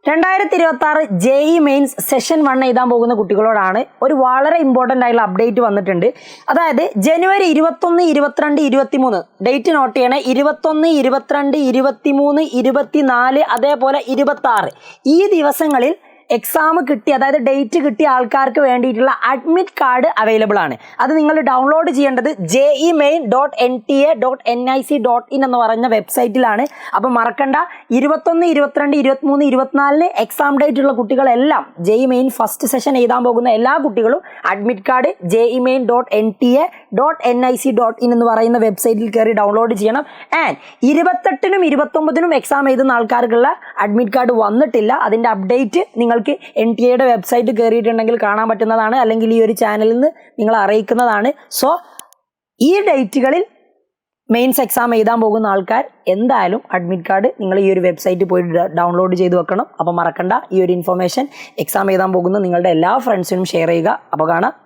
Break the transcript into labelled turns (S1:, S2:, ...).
S1: 2026 JEE mains session 1 എഴുതാൻ പോകുന്ന കുട്ടികളോടാണ് ഒരു വളരെ ഇമ്പോർട്ടൻ്റ് ആയിട്ടുള്ള അപ്ഡേറ്റ് വന്നിട്ടുണ്ട്. അതായത് ജനുവരി 21, 22, 23 ഡേറ്റ് നോട്ട് ചെയ്യണേ. 21, 22, 23, 24 അതേപോലെ 26 ഈ ദിവസങ്ങളിൽ എക്സാം കിട്ടി, അതായത് ഡേറ്റ് കിട്ടിയ ആൾക്കാർക്ക് വേണ്ടിയിട്ടുള്ള അഡ്മിറ്റ് കാർഡ് അവൈലബിൾ ആണ്. അത് നിങ്ങൾ ഡൗൺലോഡ് ചെയ്യേണ്ടത് jemain.nta.nic.in എന്ന് പറഞ്ഞ വെബ്സൈറ്റിലാണ്. അപ്പം മറക്കണ്ട, 21, 22, 23, 24 എക്സാം ഡേറ്റ് ഉള്ള കുട്ടികളെല്ലാം JEE മെയിൻ ഫസ്റ്റ് സെഷൻ എഴുതാൻ പോകുന്ന എല്ലാ കുട്ടികളും അഡ്മിറ്റ് കാർഡ് jemain.nta.nic.in എന്ന് പറയുന്ന വെബ്സൈറ്റിൽ കയറി ഡൗൺലോഡ് ചെയ്യണം. ആൻഡ് 28-നും 29-നും എക്സാം എഴുതുന്ന ആൾക്കാർക്കുള്ള അഡ്മിറ്റ് കാർഡ് വന്നിട്ടില്ല. അതിൻ്റെ അപ്ഡേറ്റ് നിങ്ങൾക്ക് NTA വെബ്സൈറ്റ് കയറിയിട്ടുണ്ടെങ്കിൽ കാണാൻ പറ്റുന്നതാണ്, അല്ലെങ്കിൽ ഈ ഒരു ചാനലിൽ നിന്ന് നിങ്ങൾ അറിയിക്കുന്നതാണ്. സോ ഈ ഡേറ്റുകളിൽ മെയിൻസ് എക്സാം എഴുതാൻ പോകുന്ന ആൾക്കാർ എന്തായാലും അഡ്മിറ്റ് കാർഡ് നിങ്ങൾ ഈ ഒരു വെബ്സൈറ്റിൽ പോയി ഡൗൺലോഡ് ചെയ്ത് വെക്കണം. അപ്പോൾ മറക്കണ്ട, ഈ ഒരു ഇൻഫർമേഷൻ എക്സാം എഴുതാൻ പോകുന്ന നിങ്ങളുടെ എല്ലാ ഫ്രണ്ട്സിനും ഷെയർ ചെയ്യുക. അപ്പോൾ കാണാം.